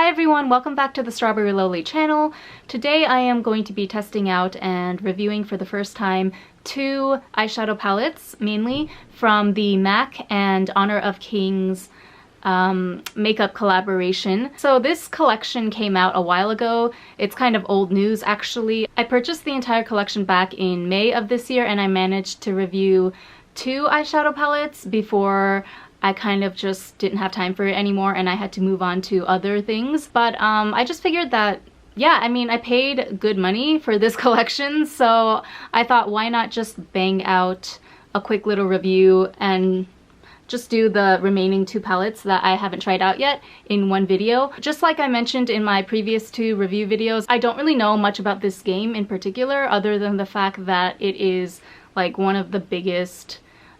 Hi everyone, welcome back to the strawberryloli channel. Today I am going to be testing out and reviewing for the first time two eyeshadow palettes, mainly from the MAC and Honor of Kings makeup collaboration. So this collection came out a while ago. It's kind of old news actually. I purchased the entire collection back in May of this year and I managed to review two eyeshadow palettes before I kind of just didn't have time for it anymore and I had to move on to other things. But I just figured that, yeah, I mean, I paid good money for this collection, so I thought why not just bang out a quick little review and just do the remaining two palettes that I haven't tried out yet in one video. Just like I mentioned in my previous two review videos, I don't really know much about this game in particular other than the fact that it is like one of the biggest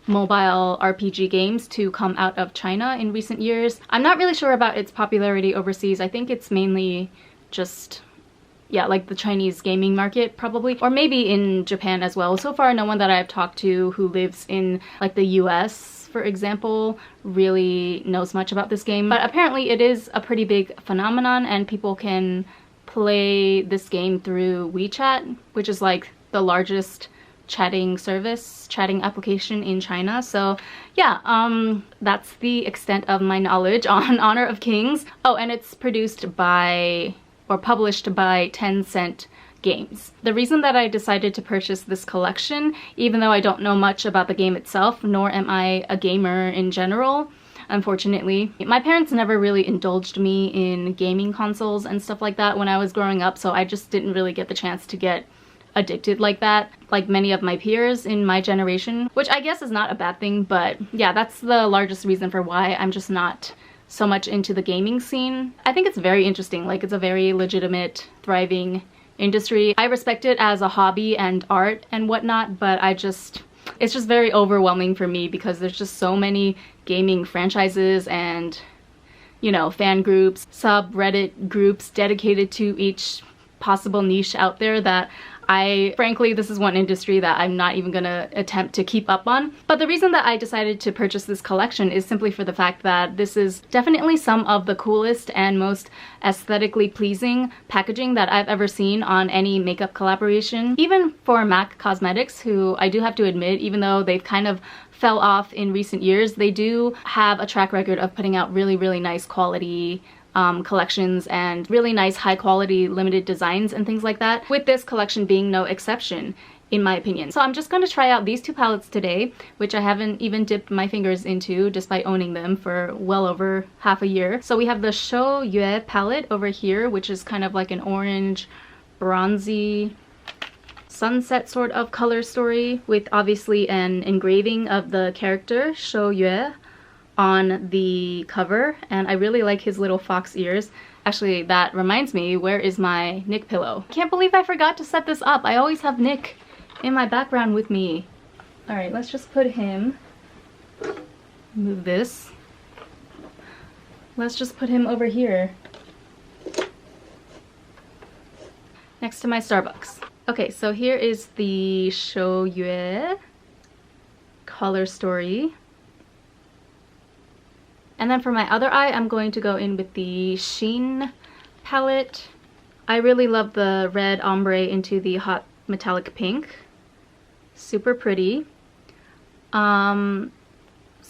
mobile RPG games to come out of China in recent years. I'm not really sure about its popularity overseas. I think it's mainly just, yeah, like the Chinese gaming market probably, or maybe in Japan as well. So far no one that I've talked to who lives in like the US, for example, really knows much about this game. But apparently it is a pretty big phenomenon and people can play this game through WeChat, which is like the largest chatting application in China. So yeah, that's the extent of my knowledge on Honor of Kings. Oh, and it's produced by, or published by, Tencent Games. The reason that I decided to purchase this collection, even though I don't know much about the game itself, nor am I a gamer in general, unfortunately. My parents never really indulged me in gaming consoles and stuff like that when I was growing up, so I just didn't really get the chance to get addicted like that, like many of my peers in my generation, which I guess is not a bad thing, but yeah, that's the largest reason for why I'm just not so much into the gaming scene. I think it's very interesting, like it's a very legitimate, thriving industry. I respect it as a hobby and art and whatnot, but it's just very overwhelming for me because there's just so many gaming franchises and, you know, fan groups, subreddit groups dedicated to each possible niche out there that frankly, this is one industry that I'm not even gonna attempt to keep up on. But the reason that I decided to purchase this collection is simply for the fact that this is definitely some of the coolest and most aesthetically pleasing packaging that I've ever seen on any makeup collaboration. Even for MAC Cosmetics, who I do have to admit, even though they've kind of fell off in recent years, they do have a track record of putting out really, really nice quality collections and really nice high quality limited designs and things like that, with this collection being no exception in my opinion. So I'm just going to try out these two palettes today, which I haven't even dipped my fingers into despite owning them for well over half a year. So we have the YUESHOU palette over here, which is kind of like an orange bronzy sunset sort of color story with obviously an engraving of the character YUESHOU on the cover, and I really like his little fox ears. Actually, that reminds me, where is my Nick pillow? I can't believe I forgot to set this up. I always have Nick in my background with me. Alright, let's just put him, move this. Let's just put him over here next to my Starbucks. Okay, so here is the YUESHOU color story. And then for my other eye, I'm going to go in with the Sheen palette. I really love the red ombre into the hot metallic pink. Super pretty. So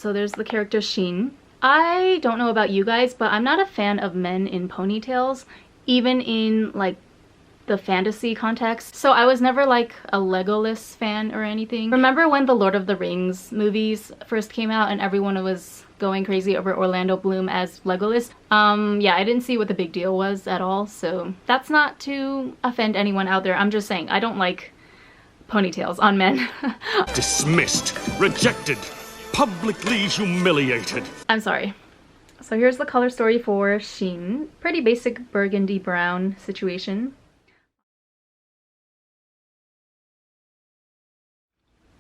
there's the character Sheen. I don't know about you guys, but I'm not a fan of men in ponytails, even in like the fantasy context. So I was never like a Legolas fan or anything. Remember when the Lord of the Rings movies first came out and everyone was going crazy over Orlando Bloom as Legolas? Yeah, I didn't see what the big deal was at all, so that's not to offend anyone out there. I'm just saying I don't like ponytails on men. Dismissed, rejected, publicly humiliated. I'm sorry. So here's the color story for Sheen. Pretty basic burgundy brown situation.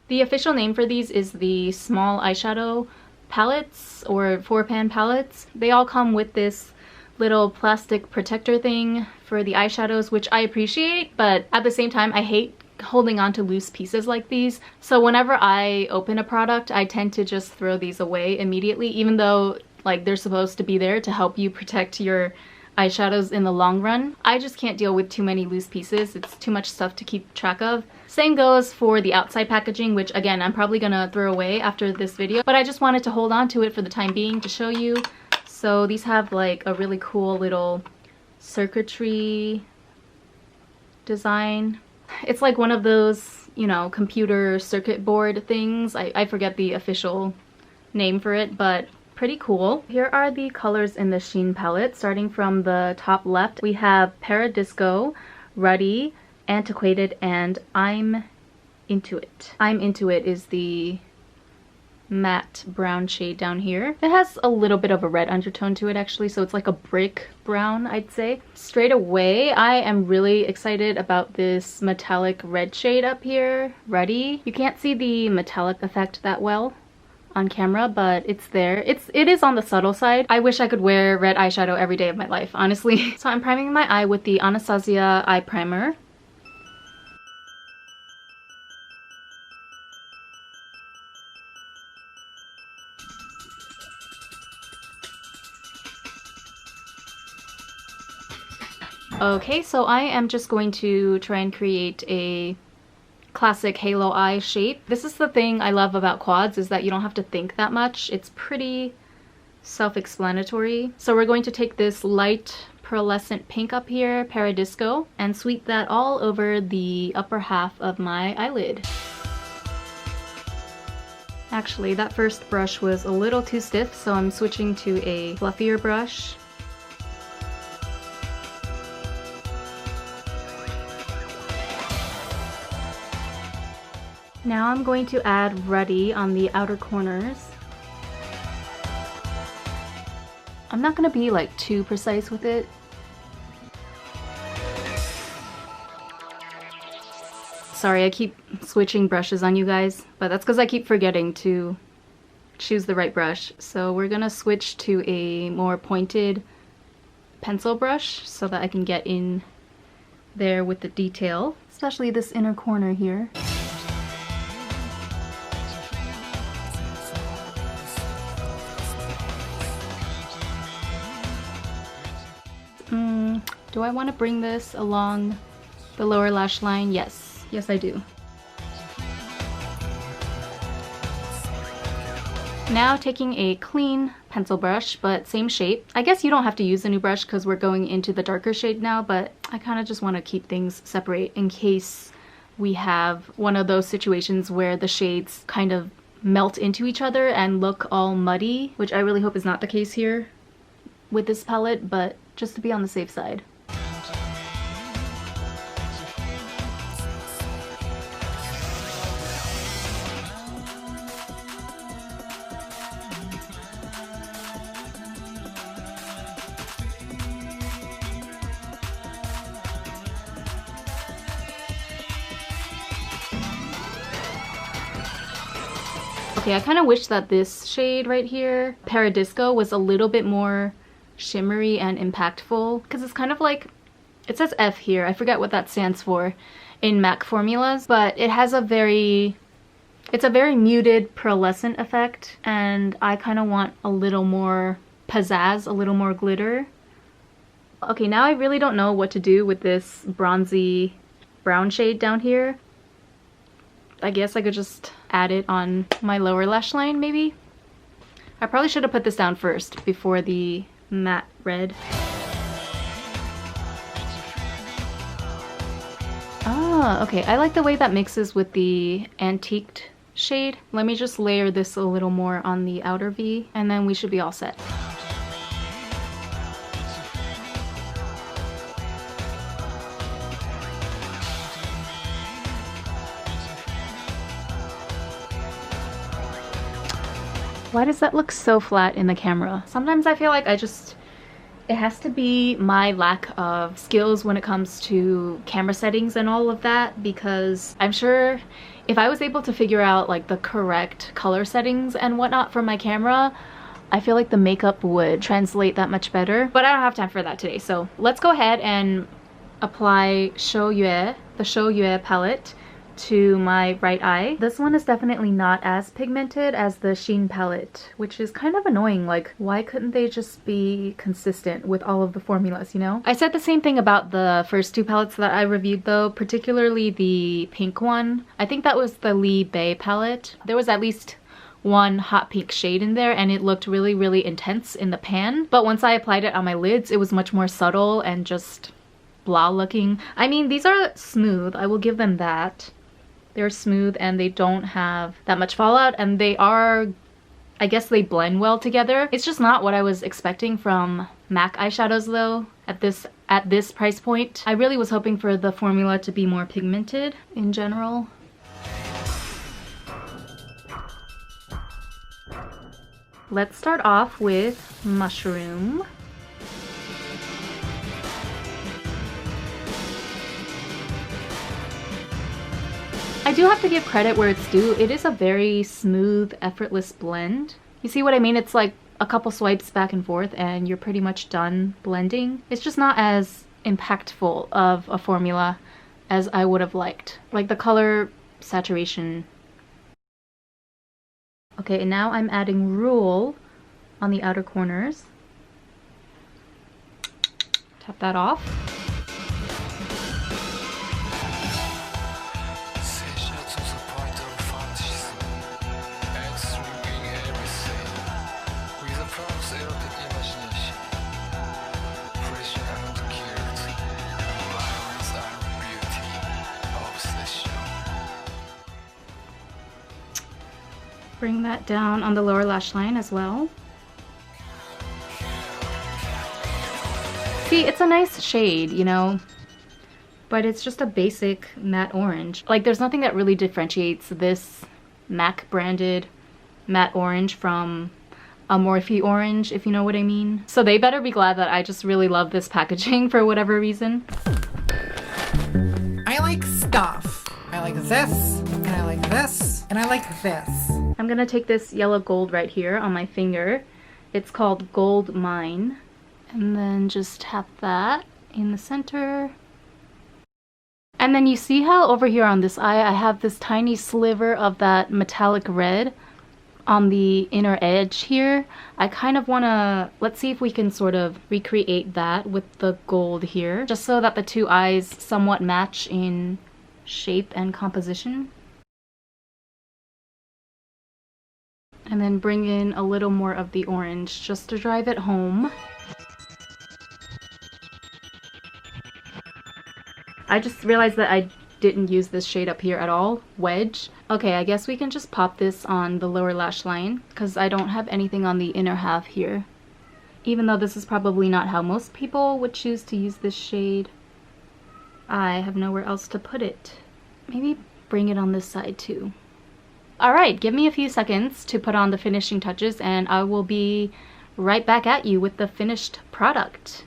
The official name for these is the small eyeshadow palettes or 4-pan palettes. They all come with this little plastic protector thing for the eyeshadows, which I appreciate, but at the same time I hate holding on to loose pieces like these. So whenever I open a product, I tend to just throw these away immediately, even though like they're supposed to be there to help you protect your eyeshadows in the long run. I just can't deal with too many loose pieces. It's too much stuff to keep track of. Same goes for the outside packaging, which again, I'm probably gonna throw away after this video, but I just wanted to hold on to it for the time being to show you. So these have like a really cool little circuitry design. It's like one of those, you know, computer circuit board things. I forget the official name for it, but pretty cool. Here are the colors in the Sheen palette. Starting from the top left, we have Paradisco, Ruddy, Antiquated, and I'm Into It. I'm Into It is the matte brown shade down here. It has a little bit of a red undertone to it actually, so it's like a brick brown, I'd say. Straight away, I am really excited about this metallic red shade up here, Ruddy. You can't see the metallic effect that well on camera, but it's there. It is on the subtle side. I wish I could wear red eyeshadow every day of my life, honestly. So I'm priming my eye with the Anastasia eye primer. Okay, so I am just going to try and create a classic halo eye shape. This is the thing I love about quads, is that you don't have to think that much. It's pretty self-explanatory. So we're going to take this light pearlescent pink up here, Paradisco, and sweep that all over the upper half of my eyelid. Actually, that first brush was a little too stiff, so I'm switching to a fluffier brush. Now I'm going to add Ruddy on the outer corners. I'm not going to be like too precise with it. Sorry, I keep switching brushes on you guys, but that's because I keep forgetting to choose the right brush. So we're gonna switch to a more pointed pencil brush so that I can get in there with the detail, especially this inner corner here. Do I want to bring this along the lower lash line? Yes. Yes, I do. Now taking a clean pencil brush, but same shape. I guess you don't have to use a new brush because we're going into the darker shade now, but I kind of just want to keep things separate in case we have one of those situations where the shades kind of melt into each other and look all muddy, which I really hope is not the case here with this palette, but just to be on the safe side. Okay, I kind of wish that this shade right here, Paradisco, was a little bit more shimmery and impactful, because it's kind of like, it says F here, I forget what that stands for in MAC formulas, but it has a very, it's a very muted pearlescent effect, and I kind of want a little more pizzazz, a little more glitter. Okay, now I really don't know what to do with this bronzy brown shade down here. I guess I could just add it on my lower lash line, maybe? I probably should have put this down first before the matte red. Ah, okay. I like the way that mixes with the antiqued shade. Let me just layer this a little more on the outer V, and then we should be all set. Why does that look so flat in the camera? Sometimes I feel like it has to be my lack of skills when it comes to camera settings and all of that, because I'm sure if I was able to figure out like the correct color settings and whatnot for my camera, I feel like the makeup would translate that much better. But I don't have time for that today, so let's go ahead and apply the YUE palette to my right eye. This one is definitely not as pigmented as the Sheen Palette, which is kind of annoying. Like, why couldn't they just be consistent with all of the formulas, you know? I said the same thing about the first two palettes that I reviewed though, particularly the pink one. I think that was the Lee Bay palette. There was at least one hot pink shade in there and it looked really, really intense in the pan. But once I applied it on my lids, it was much more subtle and just blah looking. I mean, these are smooth. I will give them that. They're smooth and they don't have that much fallout, and they are, I guess they blend well together. It's just not what I was expecting from MAC eyeshadows though at this price point. I really was hoping for the formula to be more pigmented in general. Let's start off with Mushroom. I do have to give credit where it's due. It is a very smooth, effortless blend. You see what I mean? It's like a couple swipes back and forth and you're pretty much done blending. It's just not as impactful of a formula as I would have liked. Like the color saturation. Okay, and now I'm adding Rule on the outer corners. Tap that off. Bring that down on the lower lash line as well. See, it's a nice shade, you know, but it's just a basic matte orange. Like, there's nothing that really differentiates this MAC branded matte orange from a Morphe orange, if you know what I mean. So they better be glad that I just really love this packaging for whatever reason. I like stuff. I like this, and I like this, and I like this. I'm gonna take this yellow gold right here on my finger. It's called Gold Mine. And then just tap that in the center. And then you see how over here on this eye I have this tiny sliver of that metallic red on the inner edge here. I kind of wanna, let's see if we can sort of recreate that with the gold here, just so that the two eyes somewhat match in shape and composition. And then bring in a little more of the orange just to drive it home. I just realized that I didn't use this shade up here at all, Wedge. Okay, I guess we can just pop this on the lower lash line because I don't have anything on the inner half here. Even though this is probably not how most people would choose to use this shade, I have nowhere else to put it. Maybe bring it on this side too. Alright, give me a few seconds to put on the finishing touches and I will be right back at you with the finished product.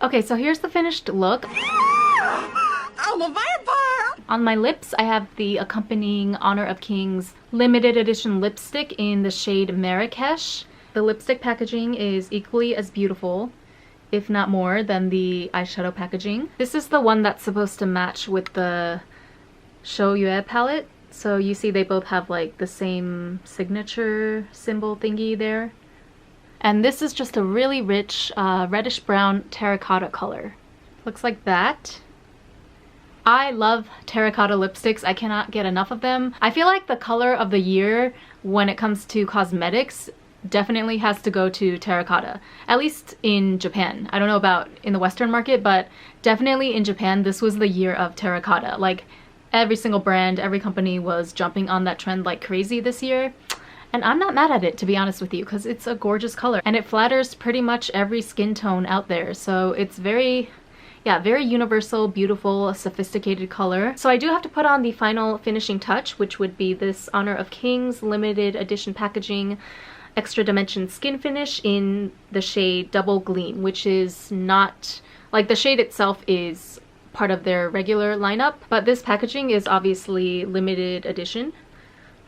Okay, so here's the finished look. I'm a vampire! On my lips, I have the accompanying Honor of Kings limited edition lipstick in the shade Marrakesh. The lipstick packaging is equally as beautiful, if not more, than the eyeshadow packaging. This is the one that's supposed to match with the YUESHOU palette. So you see they both have like the same signature symbol thingy there. And this is just a really rich reddish brown terracotta color. Looks like that. I love terracotta lipsticks. I cannot get enough of them. I feel like the color of the year when it comes to cosmetics definitely has to go to terracotta. At least in Japan. I don't know about in the Western market, but definitely in Japan this was the year of terracotta. Like every single brand, every company was jumping on that trend like crazy this year. And I'm not mad at it, to be honest with you, because it's a gorgeous color and it flatters pretty much every skin tone out there. So it's very, yeah, very universal, beautiful, sophisticated color. So I do have to put on the final finishing touch, which would be this Honor of Kings limited edition packaging extra dimension skin finish in the shade Double Gleam, which is not, like the shade itself is part of their regular lineup, but this packaging is obviously limited edition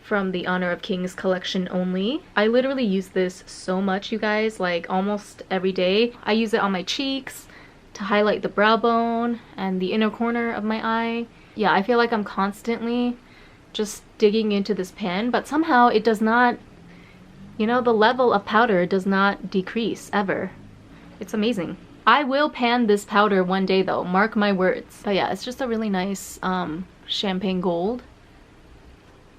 from the Honor of Kings collection only. I literally use this so much, you guys, like almost every day. I use it on my cheeks, to highlight the brow bone and the inner corner of my eye. Yeah, I feel like I'm constantly just digging into this pan, but somehow it does not, you know, the level of powder does not decrease ever. It's amazing. I will pan this powder one day though, mark my words. But yeah, it's just a really nice champagne gold.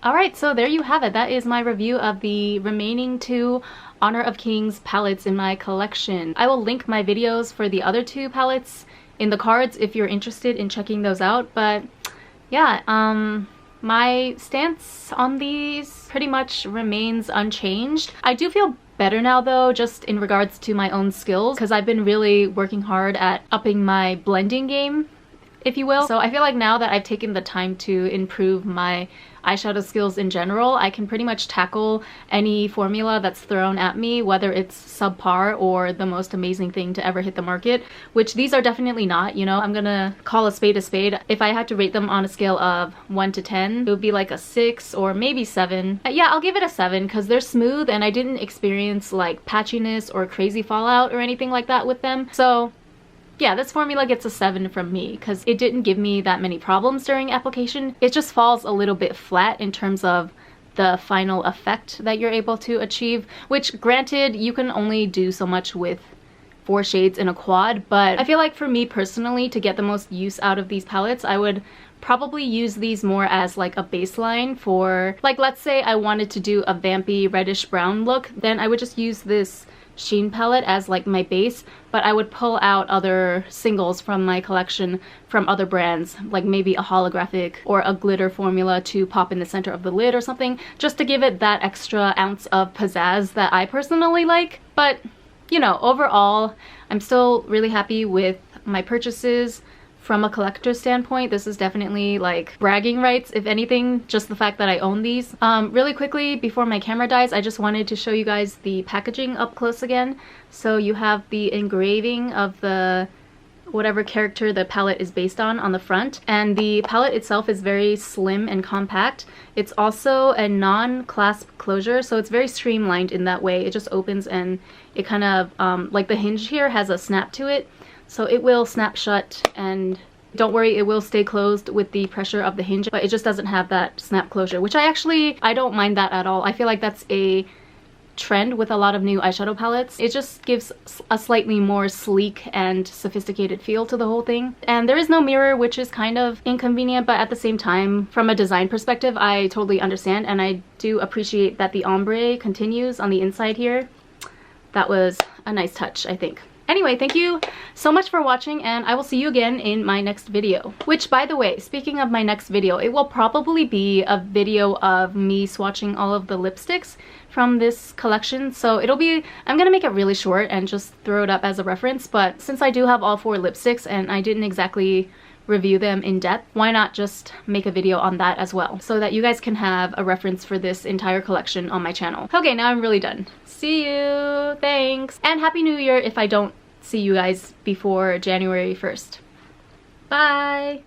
Alright, so there you have it. That is my review of the remaining 2 Honor of Kings palettes in my collection. I will link my videos for the other 2 palettes in the cards if you're interested in checking those out. But yeah, my stance on these pretty much remains unchanged. I do feel better now though, just in regards to my own skills, because I've been really working hard at upping my blending game, if you will. So I feel like now that I've taken the time to improve my eyeshadow skills in general, I can pretty much tackle any formula that's thrown at me, whether it's subpar or the most amazing thing to ever hit the market, which these are definitely not, you know. I'm gonna call a spade a spade. If I had to rate them on a scale of 1 to 10, it would be like a 6 or maybe 7. Yeah, I'll give it a 7 because they're smooth and I didn't experience like patchiness or crazy fallout or anything like that with them. So yeah, this formula gets a 7 from me because it didn't give me that many problems during application. It just falls a little bit flat in terms of the final effect that you're able to achieve, which granted, you can only do so much with 4 shades in a quad, but I feel like for me personally, to get the most use out of these palettes, I would probably use these more as like a baseline for, like, let's say I wanted to do a vampy reddish brown look, then I would just use this Sheen palette as like my base, but I would pull out other singles from my collection from other brands, like maybe a holographic or a glitter formula to pop in the center of the lid or something, just to give it that extra ounce of pizzazz that I personally like. But you know, overall, I'm still really happy with my purchases. From a collector's standpoint, this is definitely like bragging rights, if anything, just the fact that I own these. Really quickly, before my camera dies, I just wanted to show you guys the packaging up close again. So you have the engraving of the whatever character the palette is based on the front, and the palette itself is very slim and compact. It's also a non-clasp closure, so it's very streamlined in that way. It just opens and it kind of like the hinge here has a snap to it. So it will snap shut, and don't worry, it will stay closed with the pressure of the hinge, but it just doesn't have that snap closure, which I don't mind that at all. I feel like that's a trend with a lot of new eyeshadow palettes. It just gives a slightly more sleek and sophisticated feel to the whole thing. And there is no mirror, which is kind of inconvenient, but at the same time, from a design perspective, I totally understand, and I do appreciate that the ombre continues on the inside here. That was a nice touch, I think. Anyway, thank you so much for watching, and I will see you again in my next video. Which, by the way, speaking of my next video, it will probably be a video of me swatching all of the lipsticks from this collection. So it'll be, I'm gonna make it really short and just throw it up as a reference, but since I do have all 4 lipsticks and I didn't exactly review them in depth, why not just make a video on that as well, so that you guys can have a reference for this entire collection on my channel. Okay, now I'm really done. See you, thanks, and Happy New Year if I don't see you guys before January 1st. Bye!